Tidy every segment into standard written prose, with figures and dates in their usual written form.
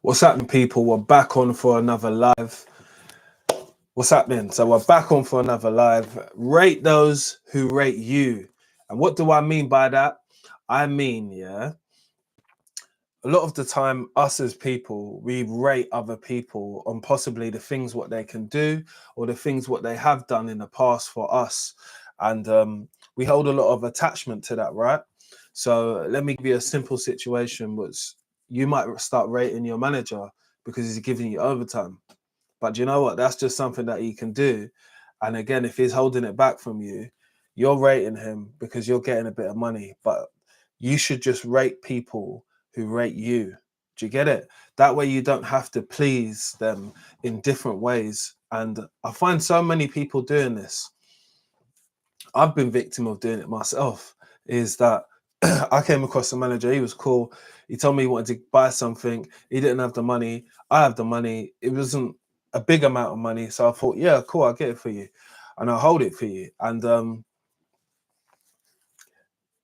What's happening, people? We're back on for another live. What's happening? So we're back on for another live. Rate those who rate you. And what do I mean by that? I mean, a lot of the time, us as people, we rate other people on possibly the things what they can do or the things what they have done in the past for us. And we hold a lot of attachment to that, right? So let me give you a simple situation, which you might start rating your manager because he's giving you overtime. But do you know what? That's just something that he can do. And again, if he's holding it back from you, you're rating him because you're getting a bit of money. But you should just rate people who rate you. Do you get it? That way you don't have to please them in different ways. And I find so many people doing this. I've been victim of doing it myself. Is that I came across a manager, he was cool. He told me he wanted to buy something. He didn't have the money. I have the money. It wasn't a big amount of money. So I thought, yeah, cool, I'll get it for you. And I'll hold it for you. And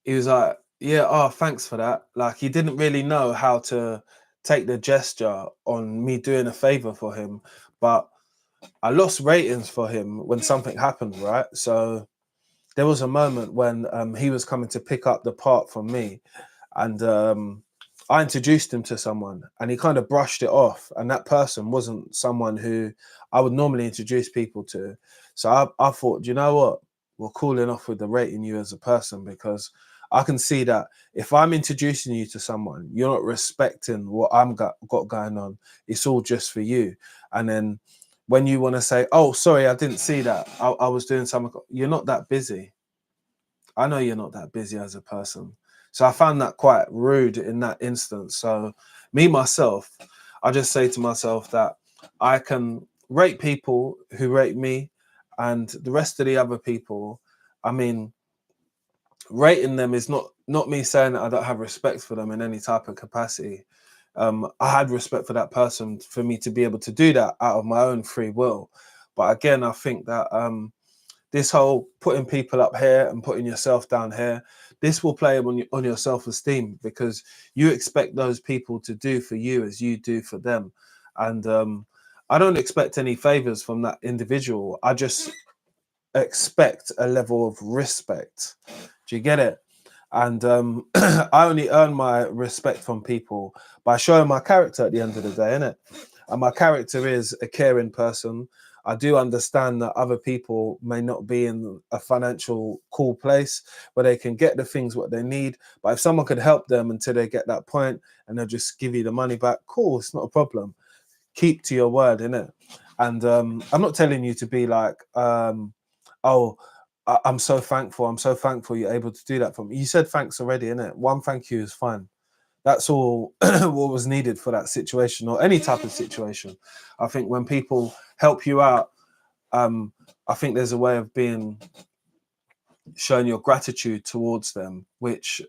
he was like, yeah, oh, thanks for that. Like, he didn't really know how to take the gesture on me doing a favor for him. But I lost ratings for him when something happened, right? So there was a moment when he was coming to pick up the part from me, and I introduced him to someone, and he kind of brushed it off. And that person wasn't someone who I would normally introduce people to. So I thought, you know what? We're cooling off with the rating you as a person, because I can see that if I'm introducing you to someone, you're not respecting what I'm got going on. It's all just for you. And then when you want to say, oh, sorry, I didn't see that, I was doing something, you're not that busy. I know you're not that busy as a person. So I found that quite rude in that instance. So me, myself, I just say to myself that I can rate people who rate me, and the rest of the other people, I mean, rating them is not me saying that I don't have respect for them in any type of capacity. I had respect for that person for me to be able to do that out of my own free will. But again, I think that this whole putting people up here and putting yourself down here, this will play on your self-esteem, because you expect those people to do for you as you do for them. And I don't expect any favors from that individual. I just expect a level of respect. Do you get it? And I only earn my respect from people by showing my character at the end of the day, innit? And my character is a caring person. I do understand that other people may not be in a financial cool place where they can get the things what they need. But if someone could help them until they get that point and they'll just give you the money back, cool, it's not a problem. Keep to your word, innit? And I'm not telling you to be like, oh, I'm so thankful. I'm so thankful you're able to do that for me. You said thanks already, innit? One thank you is fine. That's all what was needed for that situation, or any type of situation. I think when people help you out, I think there's a way of being showing your gratitude towards them, which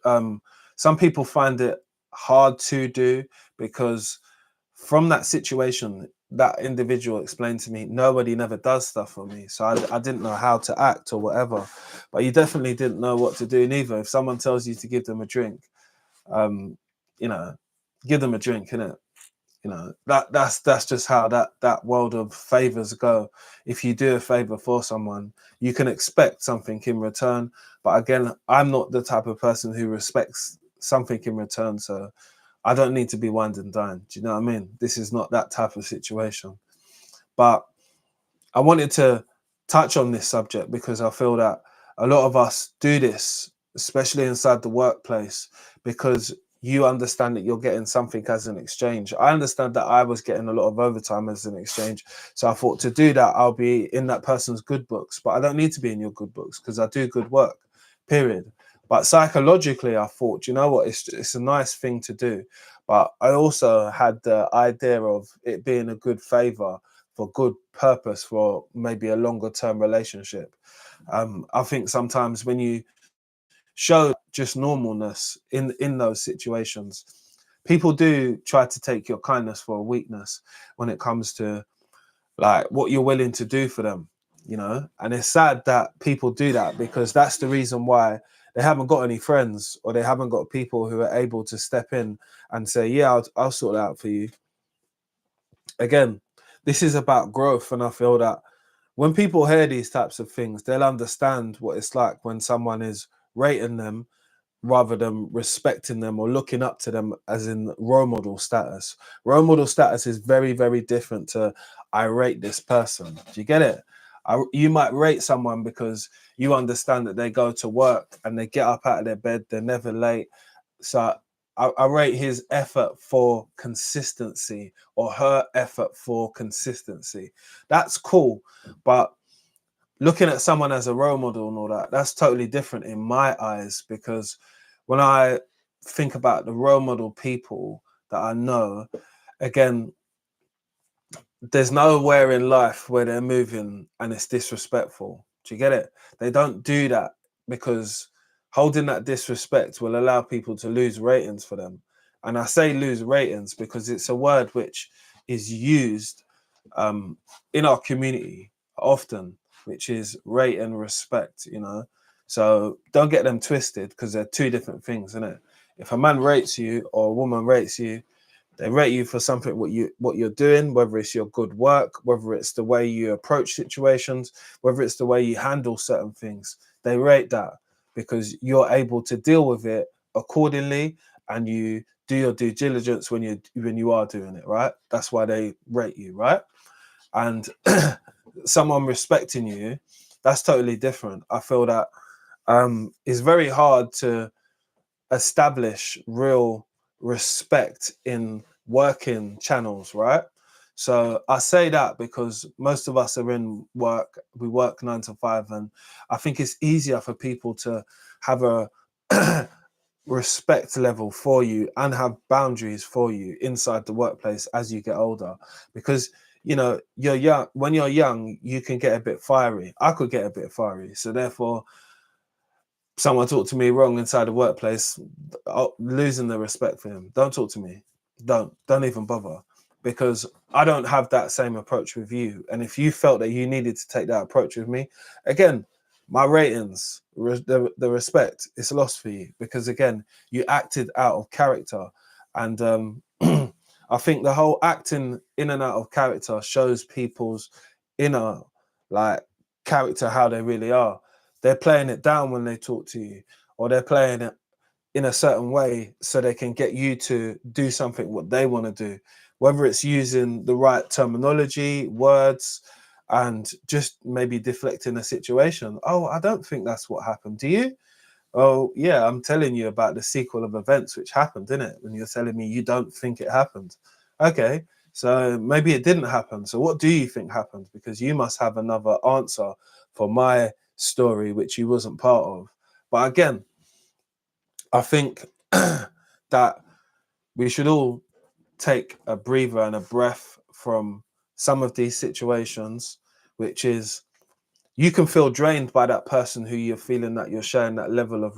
some people find it hard to do, because from that situation, that individual explained to me, nobody never does stuff for me. So I didn't know how to act or whatever. But you definitely didn't know what to do neither. If someone tells you to give them a drink, you know, give them a drink, innit? You know, that's just how that world of favors go. If you do a favor for someone, you can expect something in return. But again, I'm not the type of person who respects something in return. So I don't need to be wined and dined. Do you know what I mean? This is not that type of situation. But I wanted to touch on this subject because I feel that a lot of us do this, especially inside the workplace, because you understand that you're getting something as an exchange. I understand that I was getting a lot of overtime as an exchange. So I thought, to do that, I'll be in that person's good books. But I don't need to be in your good books because I do good work, period. But psychologically, I thought, you know what, it's a nice thing to do. But I also had the idea of it being a good favor for good purpose, for maybe a longer term relationship. I think sometimes when you show just normalness in those situations, people do try to take your kindness for a weakness when it comes to like what you're willing to do for them, you know. And it's sad that people do that, because that's the reason why they haven't got any friends, or they haven't got people who are able to step in and say, yeah, I'll sort it out for you. again, this is about growth. And I feel that when people hear these types of things, they'll understand what it's like when someone is rating them rather than respecting them or looking up to them as in role model status. Role model status is very, very different to I rate this person. Do you get it? You might rate someone because you understand that they go to work and they get up out of their bed, they're never late. So I rate his effort for consistency or her effort for consistency. That's cool. But looking at someone as a role model and all that, that's totally different in my eyes, because when I think about the role model people that I know, again, there's nowhere in life where they're moving and it's disrespectful. Do you get it? They don't do that because holding that disrespect will allow people to lose ratings for them. And I say lose ratings because it's a word which is used in our community often, which is rate and respect, you know. So don't get them twisted, because they're two different things, isn't it? If a man rates you or a woman rates you, they rate you for something what you're doing, whether it's your good work, whether it's the way you approach situations, whether it's the way you handle certain things. They rate that because you're able to deal with it accordingly, and you do your due diligence when you are doing it, right? That's why they rate you, right? And someone respecting you, that's totally different. I feel that it's very hard to establish real respect in working channels, right? So I say that because most of us are in work, we work 9 to 5, and I think it's easier for people to have a respect level for you and have boundaries for you inside the workplace as you get older, because you know you're young. When you're young, you can get a bit fiery. I could get a bit fiery, so therefore someone talk to me wrong inside the workplace, losing the respect for him. Don't talk to me. Don't even bother, because I don't have that same approach with you. And if you felt that you needed to take that approach with me, again, my ratings, the respect, it's lost for you, because again, you acted out of character. And I think the whole acting in and out of character shows people's inner, like, character, how they really are. They're playing it down when they talk to you, or they're playing it in a certain way so they can get you to do something what they want to do, whether it's using the right terminology, words, and just maybe deflecting a situation. Oh, I don't think that's what happened. Do you? Oh, yeah, I'm telling you about the sequel of events which happened, isn't it? And you're telling me you don't think it happened. Okay, so maybe it didn't happen. So what do you think happened? Because you must have another answer for my story, which you wasn't part of. But again, I think that we should all take a breather and a breath from some of these situations, which is you can feel drained by that person who you're feeling that you're sharing that level of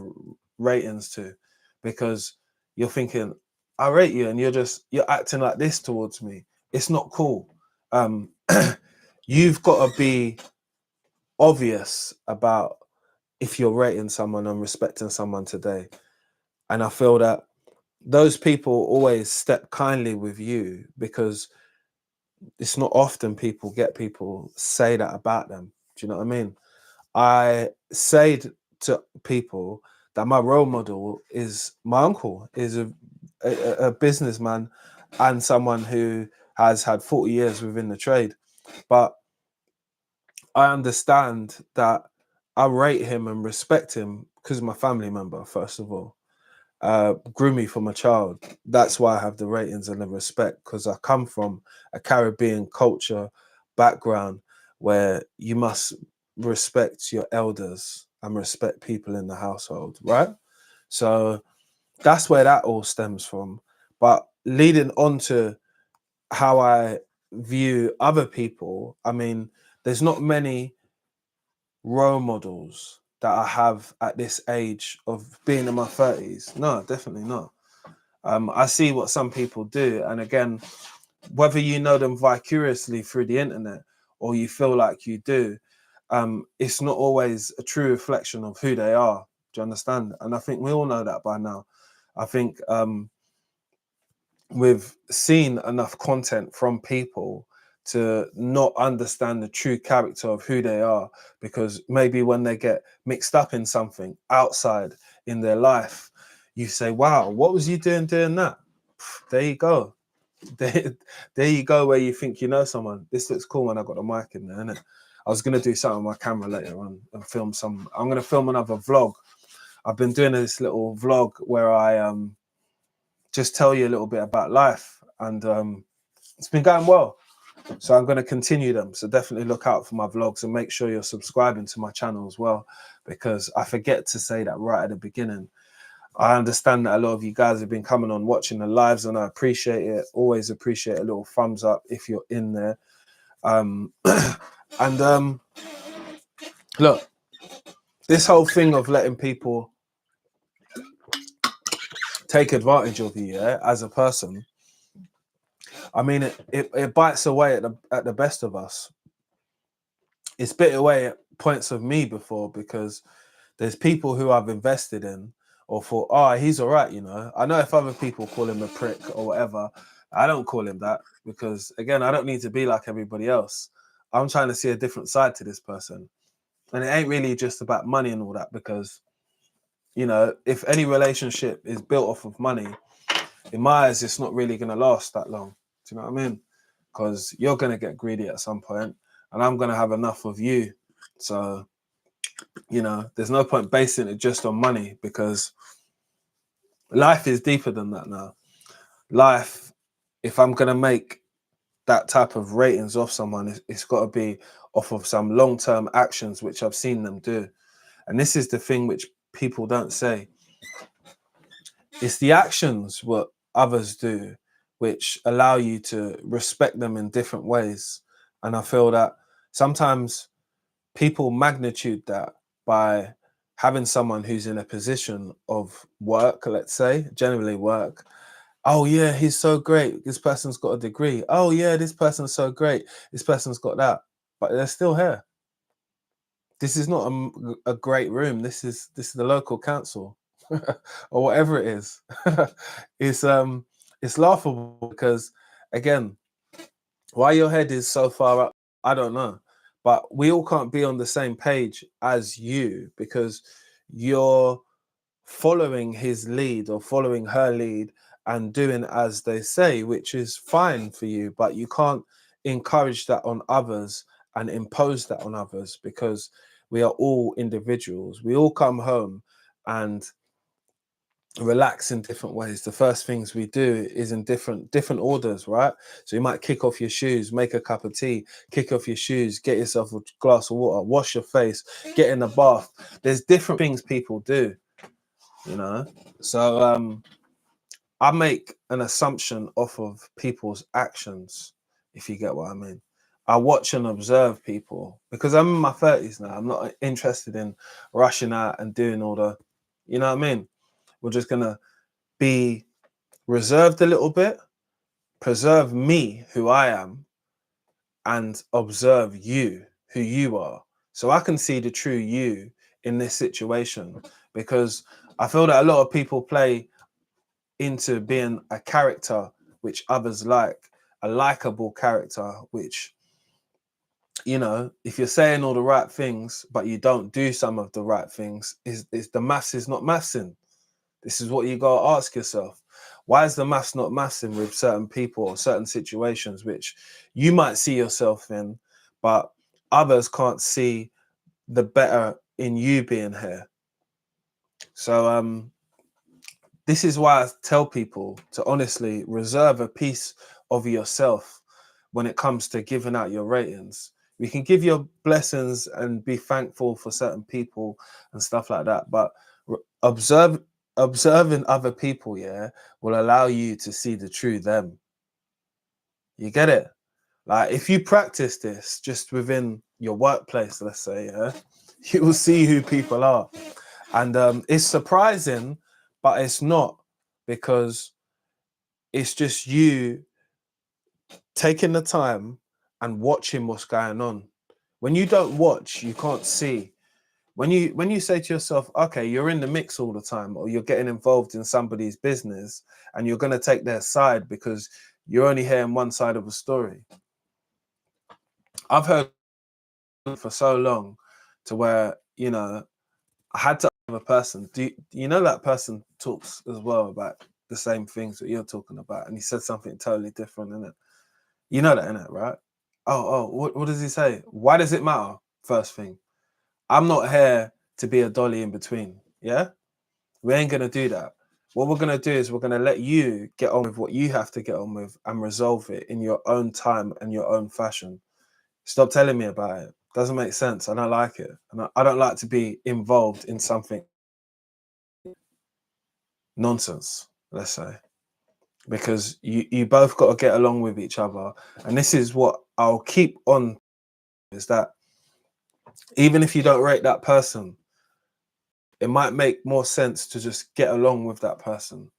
ratings to, because you're thinking, I rate you, and you're acting like this towards me. It's not cool. You've got to be obvious about if you're rating someone and respecting someone today. And I feel that those people always step kindly with you, because it's not often people say that about them. Do you know what I mean? I say to people that my role model is my uncle, is a businessman and someone who has had 40 years within the trade. But I understand that I rate him and respect him because my family member, first of all, grew me from a child. That's why I have the ratings and the respect, because I come from a Caribbean culture background where you must respect your elders and respect people in the household, right? So that's where that all stems from. But leading on to how I view other people, I mean, there's not many role models that I have at this age of being in my 30s. No, definitely not. I see what some people do. And again, whether you know them vicariously through the internet or you feel like you do, it's not always a true reflection of who they are. Do you understand? And I think we all know that by now. I think we've seen enough content from people to not understand the true character of who they are, because maybe when they get mixed up in something outside in their life, you say, wow, what was you doing that? There you go. There you go, where you think you know someone. This looks cool when I got the mic in there, innit? I was gonna do something with my camera later on and film some. I'm gonna film another vlog. I've been doing this little vlog where I just tell you a little bit about life, and it's been going well. So I'm going to continue them. So definitely look out for my vlogs and make sure you're subscribing to my channel as well, because I forget to say that right at the beginning. I understand that a lot of you guys have been coming on watching the lives, and I appreciate it. Always appreciate a little thumbs up if you're in there. And look, this whole thing of letting people take advantage of you, yeah, as a person, I mean, it bites away at the best of us. It's bit away at points of me before, because there's people who I've invested in or thought, oh, he's all right, you know. I know if other people call him a prick or whatever, I don't call him that, because again, I don't need to be like everybody else. I'm trying to see a different side to this person. And it ain't really just about money and all that, because, you know, if any relationship is built off of money, in my eyes, it's not really going to last that long. Do you know what I mean? Because you're going to get greedy at some point, and I'm going to have enough of you. So, you know, there's no point basing it just on money, because life is deeper than that now. Life, if I'm going to make that type of ratings off someone, it's got to be off of some long-term actions, which I've seen them do. And this is the thing which people don't say. It's the actions what others do which allow you to respect them in different ways. And I feel that sometimes people magnitude that by having someone who's in a position of work, let's say, generally work. Oh yeah, he's so great. This person's got a degree. Oh yeah, this person's so great. This person's got that. But they're still here. This is not a great room. This is the local council or whatever it is. It's laughable, because again, why your head is so far up, I don't know. But we all can't be on the same page as you, because you're following his lead or following her lead and doing as they say, which is fine for you, but you can't encourage that on others and impose that on others, because we are all individuals. We all come home and relax in different ways. The first things we do is in different orders, right? So you might kick off your shoes, make a cup of tea, kick off your shoes, get yourself a glass of water, wash your face, get in the bath. There's different things people do, you know. So I make an assumption off of people's actions, if you get what I mean. I watch and observe people, because I'm in my 30s now. I'm not interested in rushing out and doing all the, you know what I mean? We're just gonna be reserved a little bit, preserve me, who I am, and observe you, who you are. So I can see the true you in this situation, because I feel that a lot of people play into being a character which others like, a likable character, which, you know, if you're saying all the right things but you don't do some of the right things, is the maths is not mathsing. This is what you got to ask yourself. Why is the maths not mathsing with certain people or certain situations which you might see yourself in, but others can't see the better in you being here? So this is why I tell people to honestly reserve a piece of yourself when it comes to giving out your ratings. We can give your blessings and be thankful for certain people and stuff like that, but observing other people, yeah, will allow you to see the true them. You get it? Like, if you practice this just within your workplace, let's say, yeah, you will see who people are. And it's surprising, but it's not, because it's just you taking the time and watching what's going on. When you don't watch, you can't see. when you say to yourself, okay, you're in the mix all the time, or you're getting involved in somebody's business, and you're going to take their side because you're only hearing one side of a story. I've heard for so long to where, you know, I had to ask a person, do you know that person talks as well about the same things that you're talking about, and he said something totally different, innit? You know that, innit, right? What does he say? Why does it matter? First thing, I'm not here to be a dolly in between. Yeah, we ain't gonna do that. What we're gonna do is we're gonna let you get on with what you have to get on with and resolve it in your own time and your own fashion. Stop telling me about it. Doesn't make sense. I don't like it, and I don't like to be involved in something nonsense, let's say, because you both got to get along with each other. And this is what I'll keep on, is that even if you don't rate that person, it might make more sense to just get along with that person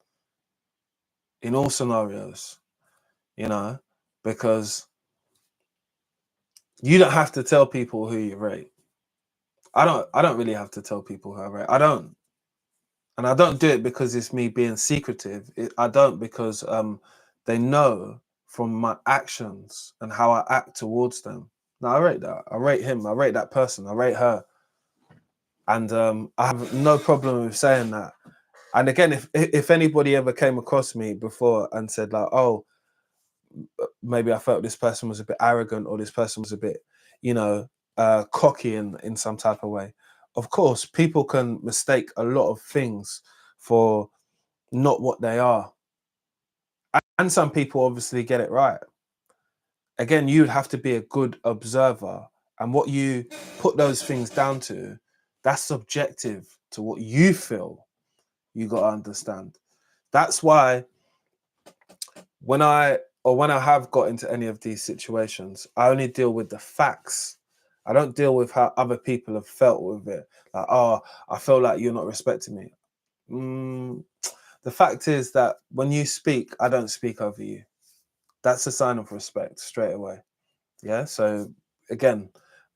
in all scenarios, you know, because you don't have to tell people who you rate. I don't really have to tell people who I rate. I don't. And I don't do it because it's me being secretive. I don't, because they know from my actions and how I act towards them. Now I rate that. I rate him. I rate that person. I rate her. And I have no problem with saying that. And again, if anybody ever came across me before and said like, oh, maybe I felt this person was a bit arrogant, or this person was a bit, you know, cocky in some type of way. Of course, people can mistake a lot of things for not what they are. And some people obviously get it right. Again, you'd have to be a good observer. And what you put those things down to, that's subjective to what you feel. You got to understand. That's why when I have got into any of these situations, I only deal with the facts. I don't deal with how other people have felt with it. Like, oh, I feel like you're not respecting me. The fact is that when you speak, I don't speak over you. That's a sign of respect straight away. Yeah. So again,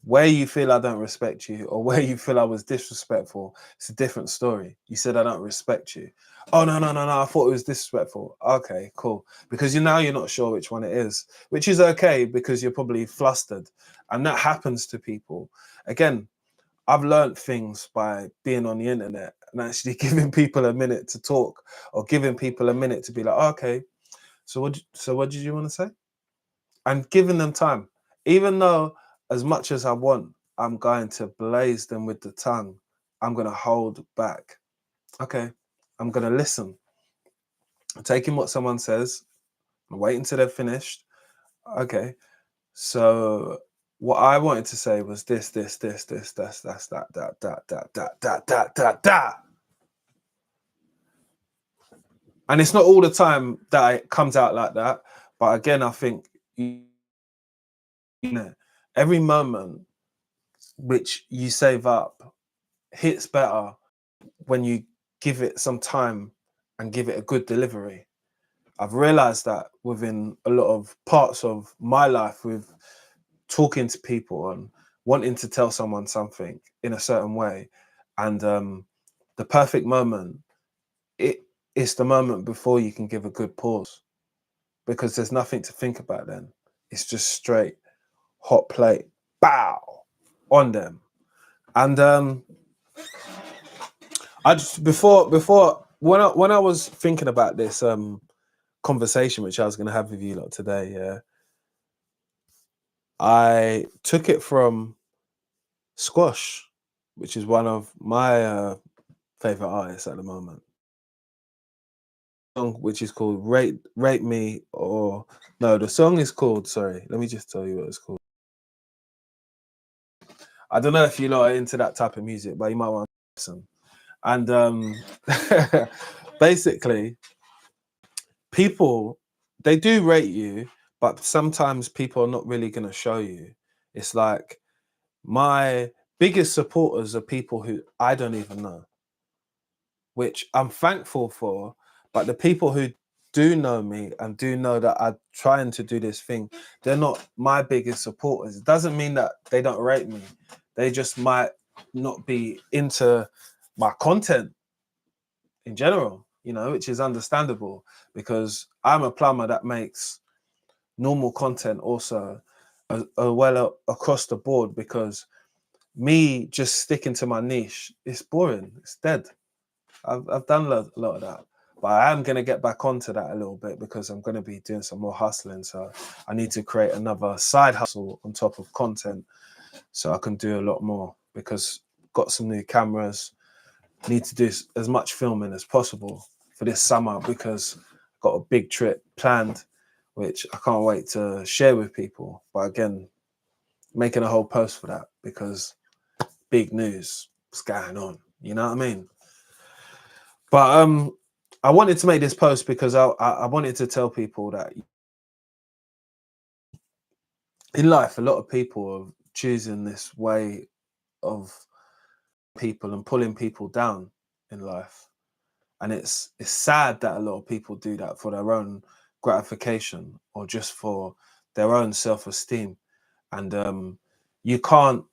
where you feel I don't respect you, or where you feel I was disrespectful, it's a different story. You said I don't respect you. Oh no, no, no, no. I thought it was disrespectful. Okay, cool. Because you're not sure which one it is, which is okay, because you're probably flustered. And that happens to people. Again, I've learned things by being on the internet and actually giving people a minute to talk, or giving people a minute to be like, okay, so what did you want to say? And giving them time. Even though as much as I want, I'm going to blaze them with the tongue, I'm going to hold back. Okay, I'm going to listen. I'm taking what someone says, I'm waiting until they're finished. Okay, so what I wanted to say was this, that's that. And it's not all the time that it comes out like that. But again, I think, you know, every moment which you save up hits better when you give it some time and give it a good delivery. I've realized that within a lot of parts of my life, with talking to people and wanting to tell someone something in a certain way. And the perfect moment, it's the moment before you can give a good pause, because there's nothing to think about then. It's just straight hot plate, bow, on them. And I just before when I was thinking about this conversation which I was going to have with you lot today, yeah, I took it from Squash, which is one of my favorite artists at the moment. Song which is called "Rate Me," or no, the song is called. Sorry, let me just tell you what it's called. I don't know if you lot are into that type of music, but you might want to listen. And basically, people, they do rate you, but sometimes people are not really going to show you. It's like, my biggest supporters are people who I don't even know, which I'm thankful for. But the people who do know me and do know that I'm trying to do this thing, they're not my biggest supporters. It doesn't mean that they don't rate me. They just might not be into my content in general, you know, which is understandable because I'm a plumber that makes normal content also well across the board, because me just sticking to my niche, it's boring, it's dead. I've done a lot of that, but I am going to get back onto that a little bit because I'm going to be doing some more hustling. So I need to create another side hustle on top of content so I can do a lot more, because got some new cameras, need to do as much filming as possible for this summer because I've got a big trip planned, which I can't wait to share with people. But again, making a whole post for that because big news, what's going on, you know what I mean? But I wanted to make this post because I wanted to tell people that in life, a lot of people are choosing this way of people and pulling people down in life. And it's sad that a lot of people do that for their own gratification or just for their own self-esteem. And you can't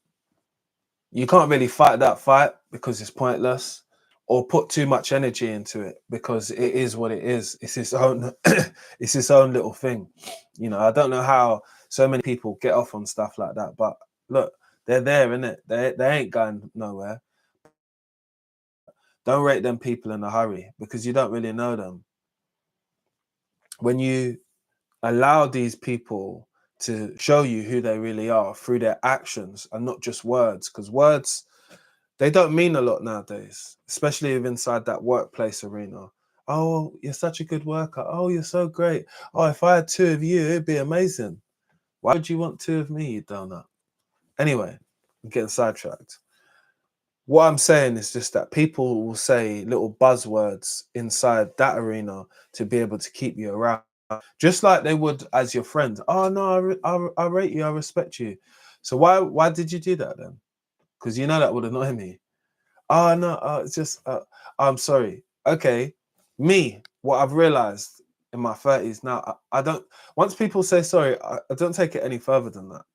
really fight that fight because it's pointless, or put too much energy into it because it is what it is. It's its own it's its own little thing. You know, I don't know how so many people get off on stuff like that, but look, they're there, innit? They ain't going nowhere. Don't rate them people in a hurry because you don't really know them. When you allow these people to show you who they really are through their actions and not just words, because words, they don't mean a lot nowadays, especially if inside that workplace arena. Oh, you're such a good worker. Oh, you're so great. Oh, if I had two of you, it'd be amazing. Why would you want two of me, you donut? Anyway, I'm getting sidetracked. What I'm saying is just that people will say little buzzwords inside that arena to be able to keep you around, just like they would as your friend. Oh no, I rate you, I respect you. So why did you do that then? Because you know that would annoy me. Oh no, it's just I'm sorry. Okay, me. What I've realized in my 30s now, I don't. Once people say sorry, I don't take it any further than that.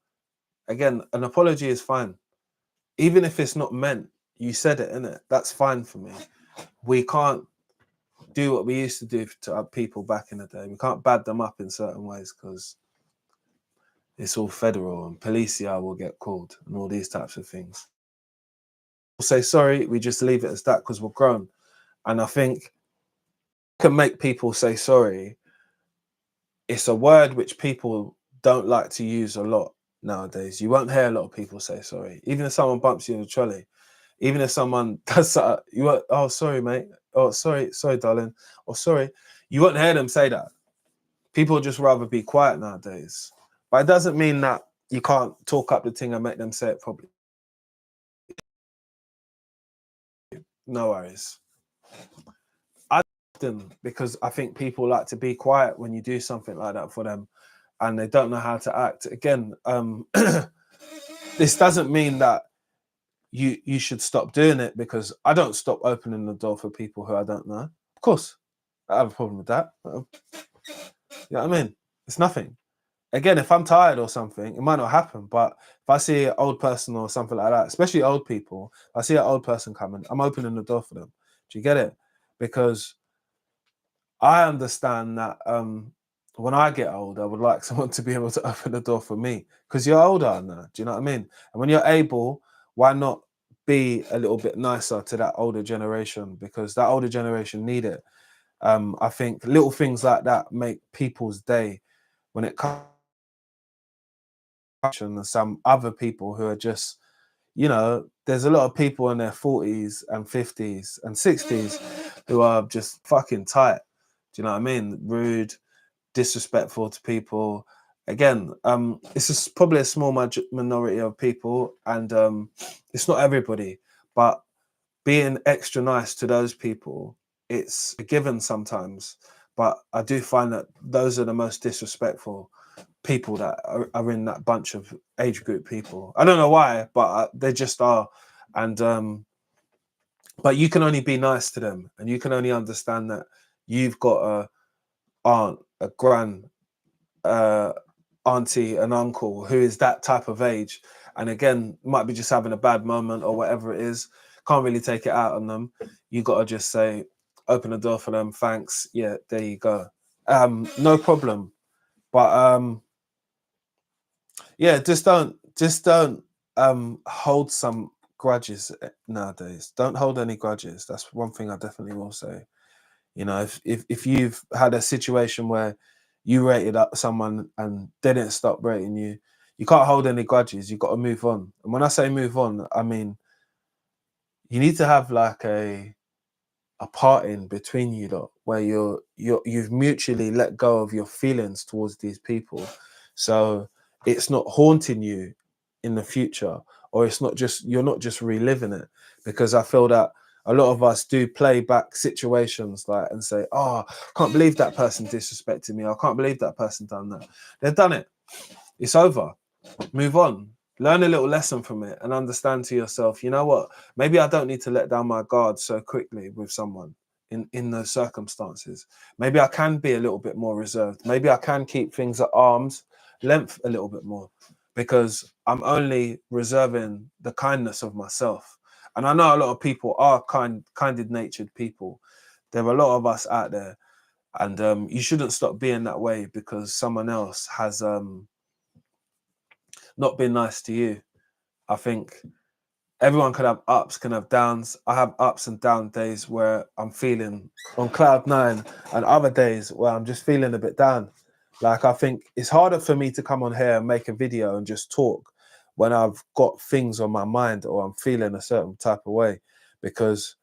Again, an apology is fine, even if it's not meant. You said it, innit? That's fine for me. We can't do what we used to do to our people back in the day. We can't bad them up in certain ways because it's all federal and policia will get called and all these types of things. We'll say sorry, we just leave it as that because we're grown. And I think can make people say sorry. It's a word which people don't like to use a lot nowadays. You won't hear a lot of people say sorry. Even if someone bumps you in the trolley, even if someone does something, you won't, oh sorry mate, oh sorry darling, or sorry. You won't hear them say that. People just rather be quiet nowadays. But it doesn't mean that you can't talk up the thing and make them say it properly. No worries. I them because I think people like to be quiet when you do something like that for them and they don't know how to act. Again, this doesn't mean that you should stop doing it, because I don't stop opening the door for people who I don't know. Of course, I have a problem with that. You know what I mean? It's nothing. Again, if I'm tired or something, it might not happen. But if I see an old person or something like that, especially old people, if I see an old person coming, I'm opening the door for them. Do you get it? Because I understand that when I get old, I would like someone to be able to open the door for me, because you're older now. Do you know what I mean? And when you're able, why not be a little bit nicer to that older generation? Because that older generation need it. I think little things like that make people's day when it comes to some other people who are just, you know, there's a lot of people in their 40s and 50s and 60s who are just fucking tight. Do you know what I mean? Rude, disrespectful to people. Again, it's just probably a small minority of people, and it's not everybody. But being extra nice to those people, it's a given sometimes. But I do find that those are the most disrespectful people that are in that bunch of age group people. I don't know why, but they just are. And but you can only be nice to them, and you can only understand that you've got a aunt, a gran, auntie, an uncle who is that type of age, and again, might be just having a bad moment or whatever it is. Can't really take it out on them. You got to just say, open the door for them. Thanks. Yeah, there you go. No problem. But yeah, just don't hold some grudges nowadays. Don't hold any grudges. That's one thing I definitely will say. You know, if you've had a situation where you rated up someone and they didn't stop rating you, you can't hold any grudges. You've got to move on. And when I say move on, I mean you need to have like a parting between you lot where you've mutually let go of your feelings towards these people, so it's not haunting you in the future, or you're not just reliving it. Because I feel that a lot of us do play back situations like and say, oh, I can't believe that person disrespected me, I can't believe that person done that. They've done it, it's over. Move on, learn a little lesson from it, and understand to yourself, you know what, maybe I don't need to let down my guard so quickly with someone in those circumstances. Maybe I can be a little bit more reserved. Maybe I can keep things at arm's length a little bit more, because I'm only reserving the kindness of myself. And I know a lot of people are kinded natured people. There are a lot of us out there, and you shouldn't stop being that way because someone else has not been nice to you. I think everyone can have ups, can have downs. I have ups and down days where I'm feeling on cloud nine, and other days where I'm just feeling a bit down. Like, I think it's harder for me to come on here and make a video and just talk when I've got things on my mind or I'm feeling a certain type of way, because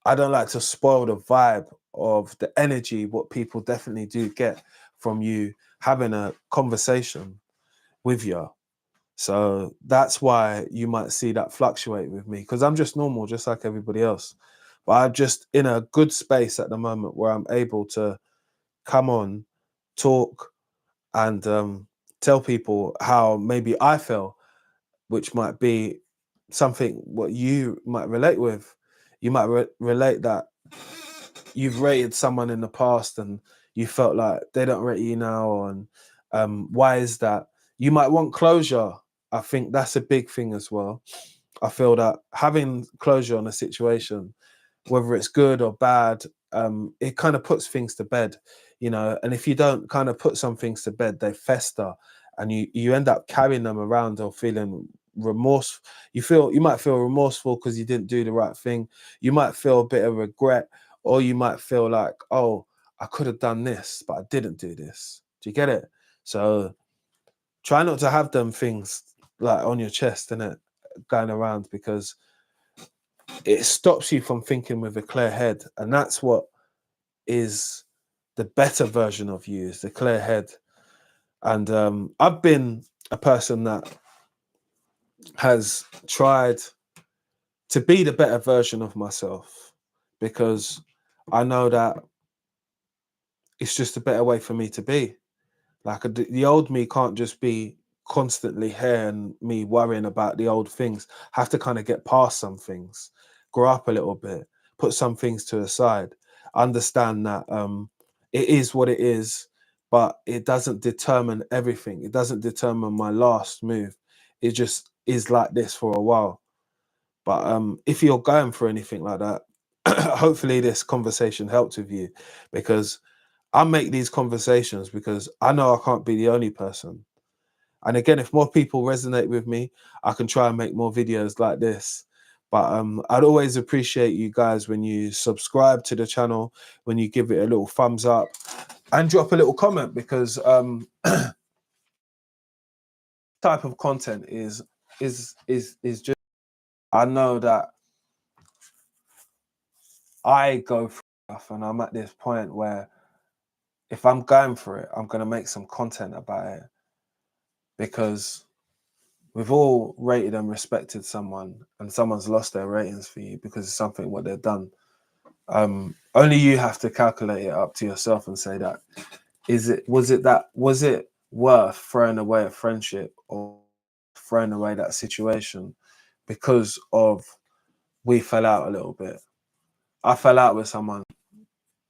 I don't like to spoil the vibe of the energy, what people definitely do get from you having a conversation with you. So that's why you might see that fluctuate with me, because I'm just normal, just like everybody else. But I'm just in a good space at the moment where I'm able to come on, talk, and tell people how maybe I feel, which might be something what you might relate with. You might relate that you've rated someone in the past and you felt like they don't rate you now, and why is that? You might want closure. I think that's a big thing as well. I feel that having closure on a situation, whether it's good or bad, it kind of puts things to bed, you know. And if you don't kind of put some things to bed, they fester, and you end up carrying them around or feeling remorse. You might feel remorseful because you didn't do the right thing. You might feel a bit of regret, or you might feel like, oh, I could have done this, but I didn't do this. Do you get it? So try not to have them things like on your chest and it going around, because it stops you from thinking with a clear head. And that's what is the better version of you, is the clear head. And I've been a person that has tried to be the better version of myself, because I know that it's just a better way for me to be. Like, the old me can't just be constantly here and me worrying about the old things. Have to kind of get past some things, grow up a little bit, put some things to the side, understand that it is what it is, but it doesn't determine everything. It doesn't determine my last move. It just is like this for a while. But if you're going for anything like that, hopefully this conversation helped with you, because I make these conversations because I know I can't be the only person. And again, if more people resonate with me, I can try and make more videos like this. But I'd always appreciate you guys when you subscribe to the channel, when you give it a little thumbs up and drop a little comment, because type of content is just, I know that I go through stuff and I'm at this point where if I'm going for it, I'm going to make some content about it, because we've all rated and respected someone, and someone's lost their ratings for you because of something what they've done. Only you have to calculate it up to yourself and say that was it worth throwing away a friendship or throwing away that situation because of we fell out a little bit. I fell out with someone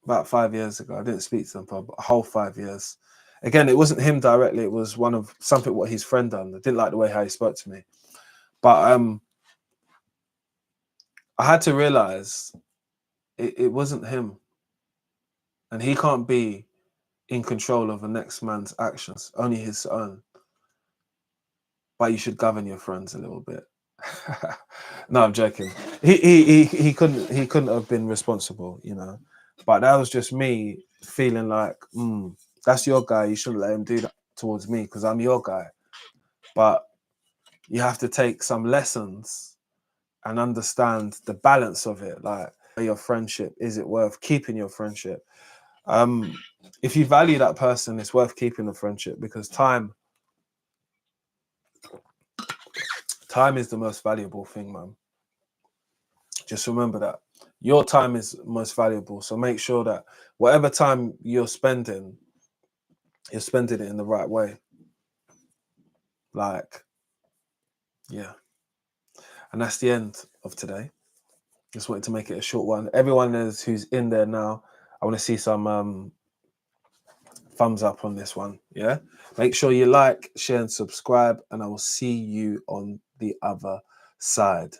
about 5 years ago. I didn't speak to them for a whole 5 years. Again, it wasn't him directly. It was something what his friend done. I didn't like the way how he spoke to me. But I had to realize it wasn't him, and he can't be in control of the next man's actions, only his own. But you should govern your friends a little bit. No, I'm joking. He couldn't have been responsible, you know. But that was just me feeling like, that's your guy. You shouldn't let him do that towards me because I'm your guy. But you have to take some lessons and understand the balance of it. Like your friendship, is it worth keeping your friendship? If you value that person, it's worth keeping the friendship because time is the most valuable thing, man. Just remember that your time is most valuable. So make sure that whatever time you're spending it in the right way. Like, yeah. And that's the end of today. Just wanted to make it a short one. Everyone who's in there now, I want to see some thumbs up on this one. Yeah. Make sure you like, share, and subscribe, and I will see you on the other side.